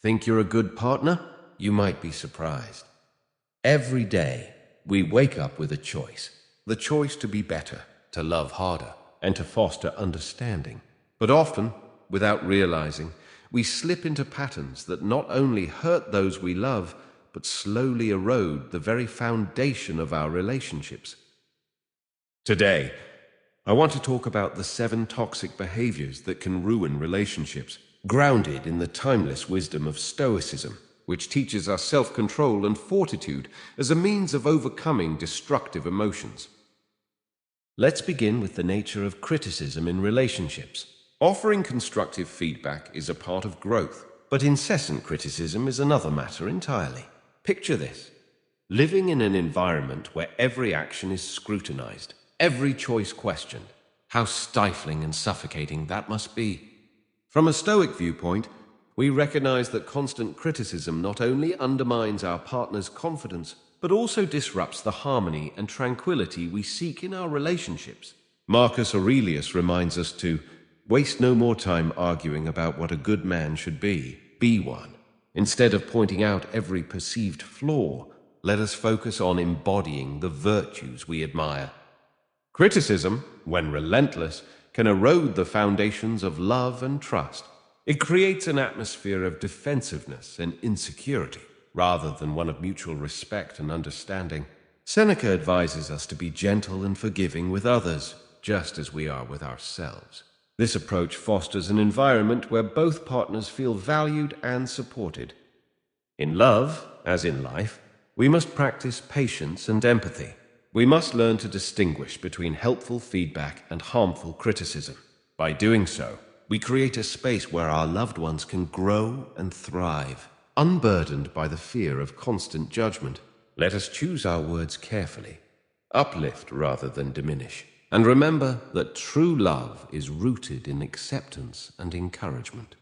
Think you're a good partner? You might be surprised. Every day, we wake up with a choice. The choice to be better, to love harder, and to foster understanding. But often, without realizing, we slip into patterns that not only hurt those we love, but slowly erode the very foundation of our relationships. Today, I want to talk about the 7 toxic behaviors that can ruin relationships, grounded in the timeless wisdom of Stoicism, which teaches us self-control and fortitude as a means of overcoming destructive emotions. Let's begin with the nature of criticism in relationships. Offering constructive feedback is a part of growth, but incessant criticism is another matter entirely. Picture this: living in an environment where every action is scrutinized, every choice questioned. How stifling and suffocating that must be. From a Stoic viewpoint, we recognize that constant criticism not only undermines our partner's confidence, but also disrupts the harmony and tranquility we seek in our relationships. Marcus Aurelius reminds us to waste no more time arguing about what a good man should be one. Instead of pointing out every perceived flaw, let us focus on embodying the virtues we admire. Criticism, when relentless, can erode the foundations of love and trust. It creates an atmosphere of defensiveness and insecurity, rather than one of mutual respect and understanding. Seneca advises us to be gentle and forgiving with others, just as we are with ourselves. This approach fosters an environment where both partners feel valued and supported. In love, as in life, we must practice patience and empathy. We must learn to distinguish between helpful feedback and harmful criticism. By doing so, we create a space where our loved ones can grow and thrive, unburdened by the fear of constant judgment. Let us choose our words carefully, uplift rather than diminish, and remember that true love is rooted in acceptance and encouragement.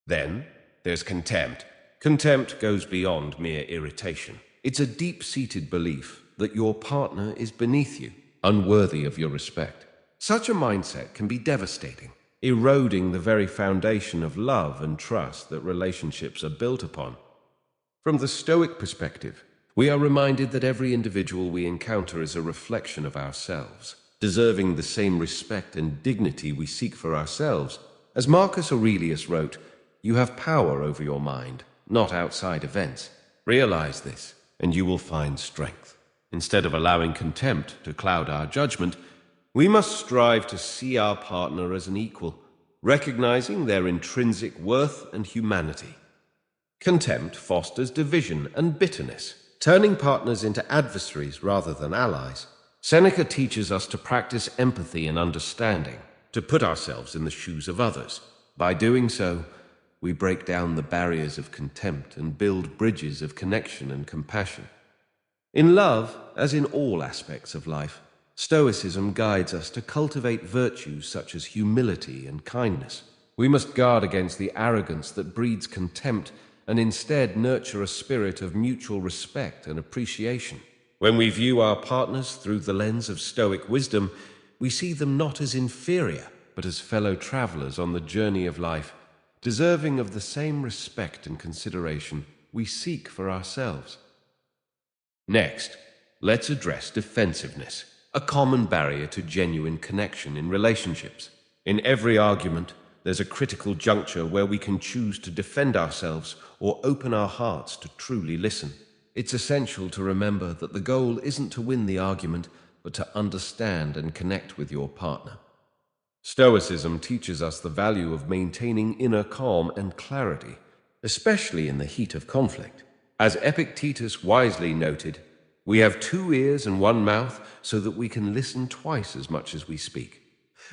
Then, there's contempt. Contempt goes beyond mere irritation. It's a deep-seated belief that your partner is beneath you, unworthy of your respect. Such a mindset can be devastating, eroding the very foundation of love and trust that relationships are built upon. From the Stoic perspective, we are reminded that every individual we encounter is a reflection of ourselves, deserving the same respect and dignity we seek for ourselves. As Marcus Aurelius wrote, "You have power over your mind, not outside events. Realize this, and you will find strength." Instead of allowing contempt to cloud our judgment, we must strive to see our partner as an equal, recognizing their intrinsic worth and humanity. Contempt fosters division and bitterness, turning partners into adversaries rather than allies. Seneca teaches us to practice empathy and understanding, to put ourselves in the shoes of others. By doing so, we break down the barriers of contempt and build bridges of connection and compassion. In love, as in all aspects of life, Stoicism guides us to cultivate virtues such as humility and kindness. We must guard against the arrogance that breeds contempt and instead nurture a spirit of mutual respect and appreciation. When we view our partners through the lens of Stoic wisdom, we see them not as inferior, but as fellow travelers on the journey of life, deserving of the same respect and consideration we seek for ourselves. Next, let's address defensiveness, a common barrier to genuine connection in relationships. In every argument, there's a critical juncture where we can choose to defend ourselves or open our hearts to truly listen. It's essential to remember that the goal isn't to win the argument, but to understand and connect with your partner. Stoicism teaches us the value of maintaining inner calm and clarity, especially in the heat of conflict. As Epictetus wisely noted, we have 2 ears and 1 mouth so that we can listen twice as much as we speak.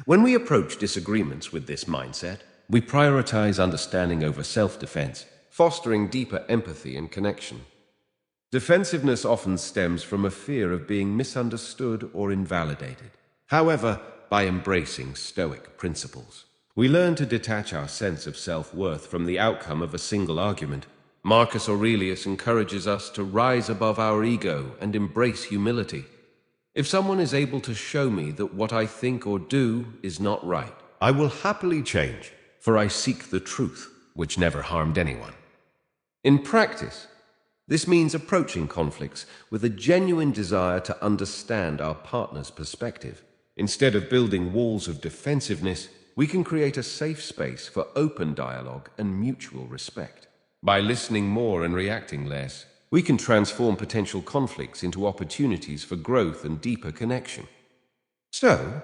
When we approach disagreements with this mindset, we prioritize understanding over self-defense, fostering deeper empathy and connection. Defensiveness often stems from a fear of being misunderstood or invalidated. However, by embracing Stoic principles, we learn to detach our sense of self-worth from the outcome of a single argument. Marcus Aurelius encourages us to rise above our ego and embrace humility. If someone is able to show me that what I think or do is not right, I will happily change, for I seek the truth. which never harmed anyone. In practice, this means approaching conflicts with a genuine desire to understand our partner's perspective. Instead of building walls of defensiveness, we can create a safe space for open dialogue and mutual respect. By listening more and reacting less, we can transform potential conflicts into opportunities for growth and deeper connection. So,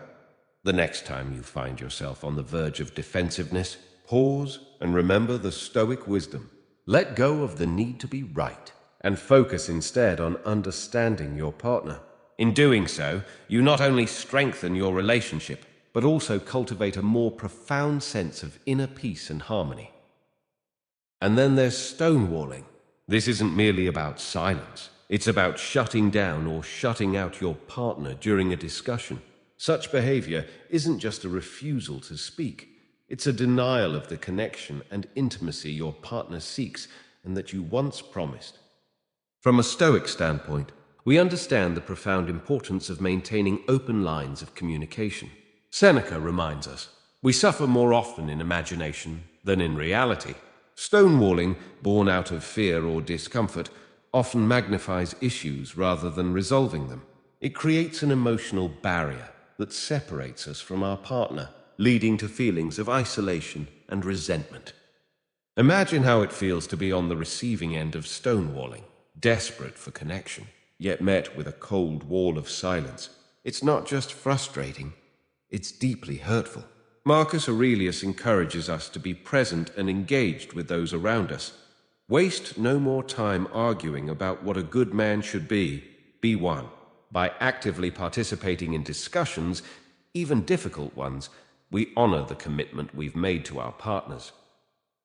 the next time you find yourself on the verge of defensiveness, pause and remember the Stoic wisdom. Let go of the need to be right and focus instead on understanding your partner. In doing so, you not only strengthen your relationship, but also cultivate a more profound sense of inner peace and harmony. And then there's stonewalling. This isn't merely about silence. It's about shutting down or shutting out your partner during a discussion. Such behavior isn't just a refusal to speak. It's a denial of the connection and intimacy your partner seeks and that you once promised. From a Stoic standpoint, we understand the profound importance of maintaining open lines of communication. Seneca reminds us, we suffer more often in imagination than in reality. Stonewalling, born out of fear or discomfort, often magnifies issues rather than resolving them. It creates an emotional barrier that separates us from our partner, leading to feelings of isolation and resentment. Imagine how it feels to be on the receiving end of stonewalling, desperate for connection, yet met with a cold wall of silence. It's not just frustrating, it's deeply hurtful. Marcus Aurelius encourages us to be present and engaged with those around us. Waste no more time arguing about what a good man should be one. By actively participating in discussions, even difficult ones, we honor the commitment we've made to our partners.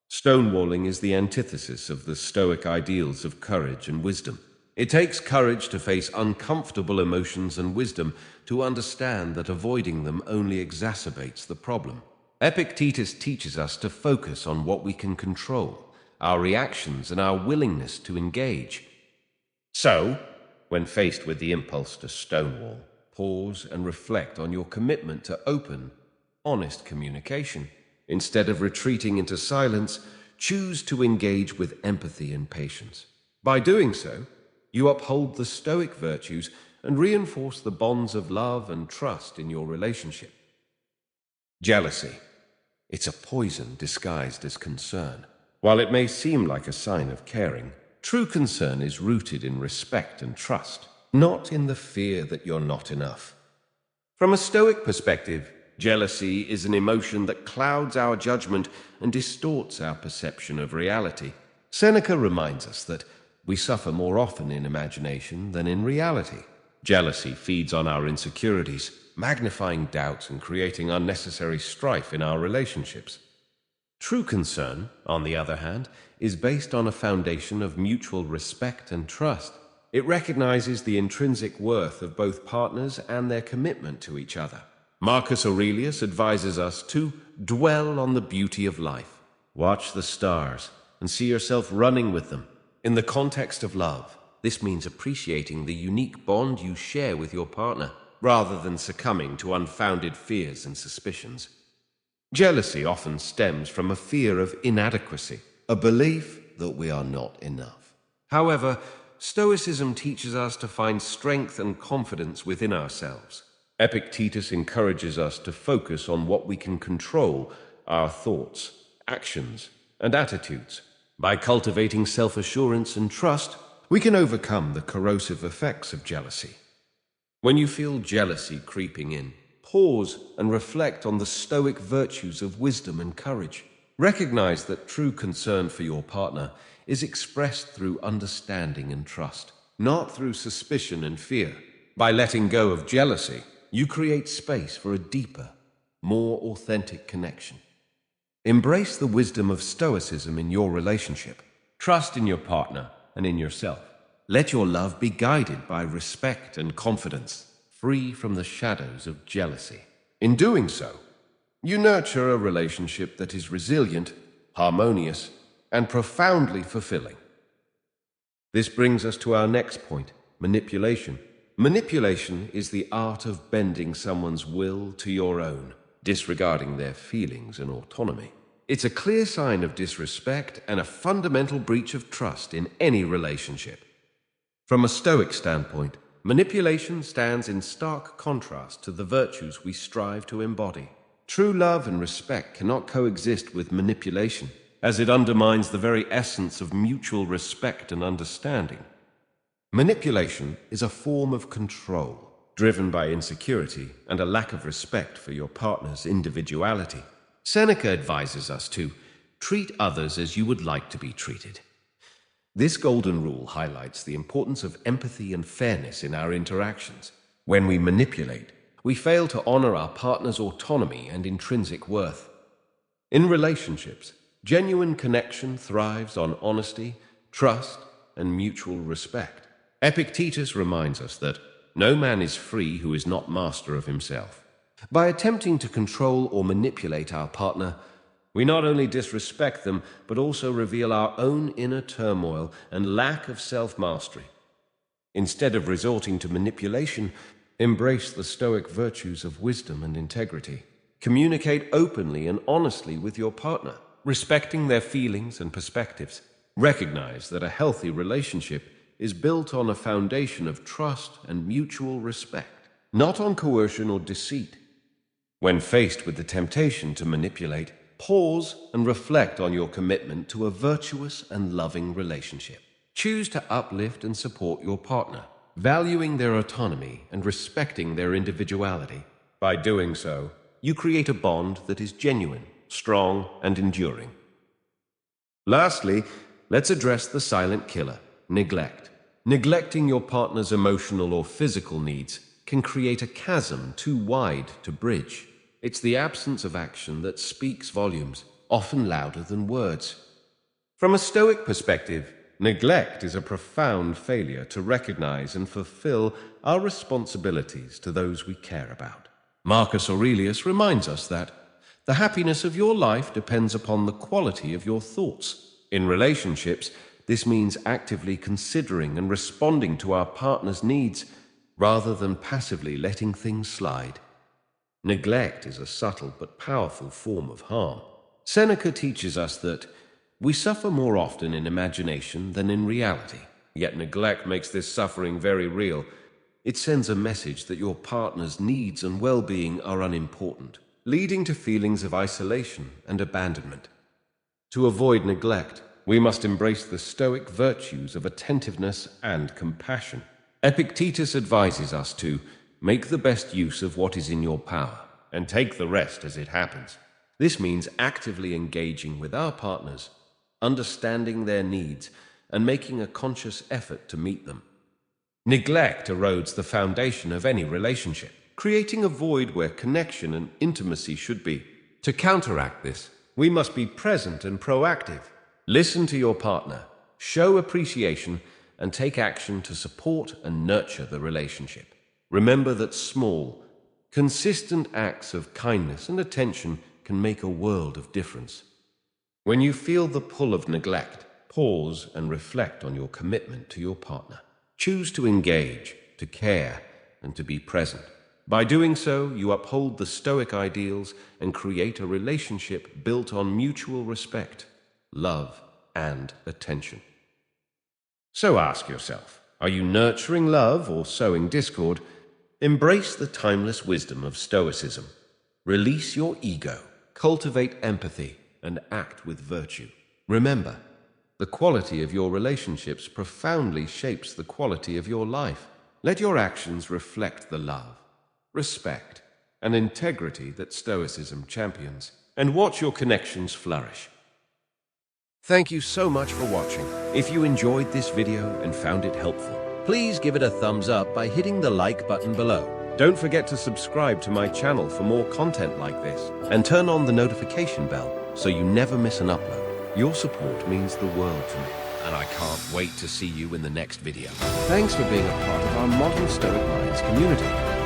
Stonewalling is the antithesis of the Stoic ideals of courage and wisdom. It takes courage to face uncomfortable emotions and wisdom to understand that avoiding them only exacerbates the problem. Epictetus teaches us to focus on what we can control, our reactions and our willingness to engage. So, when faced with the impulse to stonewall, pause and reflect on your commitment to open, honest communication. Instead of retreating into silence, choose to engage with empathy and patience. By doing so, you uphold the Stoic virtues and reinforce the bonds of love and trust in your relationship. Jealousy. It's a poison disguised as concern. While it may seem like a sign of caring, true concern is rooted in respect and trust, not in the fear that you're not enough. From a Stoic perspective, jealousy is an emotion that clouds our judgment and distorts our perception of reality. Seneca reminds us that we suffer more often in imagination than in reality. Jealousy feeds on our insecurities, magnifying doubts and creating unnecessary strife in our relationships. True concern, on the other hand, is based on a foundation of mutual respect and trust. It recognizes the intrinsic worth of both partners and their commitment to each other. Marcus Aurelius advises us to dwell on the beauty of life. Watch the stars and see yourself running with them. In the context of love, this means appreciating the unique bond you share with your partner, rather than succumbing to unfounded fears and suspicions. Jealousy often stems from a fear of inadequacy, a belief that we are not enough. However, Stoicism teaches us to find strength and confidence within ourselves. Epictetus encourages us to focus on what we can control, our thoughts, actions, and attitudes. By cultivating self-assurance and trust, we can overcome the corrosive effects of jealousy. When you feel jealousy creeping in, pause and reflect on the Stoic virtues of wisdom and courage. Recognize that true concern for your partner is expressed through understanding and trust, not through suspicion and fear. By letting go of jealousy, you create space for a deeper, more authentic connection. Embrace the wisdom of Stoicism in your relationship. Trust in your partner and in yourself. Let your love be guided by respect and confidence, free from the shadows of jealousy. In doing so, you nurture a relationship that is resilient, harmonious, and profoundly fulfilling. This brings us to our next point, manipulation. Manipulation is the art of bending someone's will to your own, disregarding their feelings and autonomy. It's a clear sign of disrespect and a fundamental breach of trust in any relationship. From a Stoic standpoint, manipulation stands in stark contrast to the virtues we strive to embody. True love and respect cannot coexist with manipulation, as it undermines the very essence of mutual respect and understanding. Manipulation is a form of control, driven by insecurity and a lack of respect for your partner's individuality. Seneca advises us to treat others as you would like to be treated. This golden rule highlights the importance of empathy and fairness in our interactions. When we manipulate, we fail to honor our partner's autonomy and intrinsic worth. In relationships, genuine connection thrives on honesty, trust, and mutual respect. Epictetus reminds us that no man is free who is not master of himself. By attempting to control or manipulate our partner, we not only disrespect them, but also reveal our own inner turmoil and lack of self-mastery. Instead of resorting to manipulation, embrace the Stoic virtues of wisdom and integrity. Communicate openly and honestly with your partner, respecting their feelings and perspectives. Recognize that a healthy relationship is built on a foundation of trust and mutual respect, not on coercion or deceit. When faced with the temptation to manipulate, pause and reflect on your commitment to a virtuous and loving relationship. Choose to uplift and support your partner, valuing their autonomy and respecting their individuality. By doing so, you create a bond that is genuine, strong, and enduring. Lastly, let's address the silent killer, neglect. Neglecting your partner's emotional or physical needs can create a chasm too wide to bridge. It's the absence of action that speaks volumes, often louder than words. From a Stoic perspective, neglect is a profound failure to recognize and fulfill our responsibilities to those we care about. Marcus Aurelius reminds us that the happiness of your life depends upon the quality of your thoughts. In relationships, this means actively considering and responding to our partner's needs rather than passively letting things slide. Neglect is a subtle but powerful form of harm. Seneca teaches us that we suffer more often in imagination than in reality, yet neglect makes this suffering very real. It sends a message that your partner's needs and well-being are unimportant, leading to feelings of isolation and abandonment. To avoid neglect, we must embrace the Stoic virtues of attentiveness and compassion. Epictetus advises us to make the best use of what is in your power and take the rest as it happens. This means actively engaging with our partners, understanding their needs, and making a conscious effort to meet them. Neglect erodes the foundation of any relationship, creating a void where connection and intimacy should be. To counteract this, we must be present and proactive. Listen to your partner, show appreciation, and take action to support and nurture the relationship. Remember that small, consistent acts of kindness and attention can make a world of difference. When you feel the pull of neglect, pause and reflect on your commitment to your partner. Choose to engage, to care, and to be present. By doing so, you uphold the Stoic ideals and create a relationship built on mutual respect, love, and attention. So ask yourself, are you nurturing love or sowing discord? Embrace the timeless wisdom of Stoicism. Release your ego, cultivate empathy, and act with virtue. Remember, the quality of your relationships profoundly shapes the quality of your life. Let your actions reflect the love, respect, and integrity that Stoicism champions, and watch your connections flourish. Thank you so much for watching. If you enjoyed this video and found it helpful, please give it a thumbs up by hitting the like button below. Don't forget to subscribe to my channel for more content like this, and turn on the notification bell so you never miss an upload. Your support means the world to me, and I can't wait to see you in the next video. Thanks for being a part of our Modern Stoic Minds community.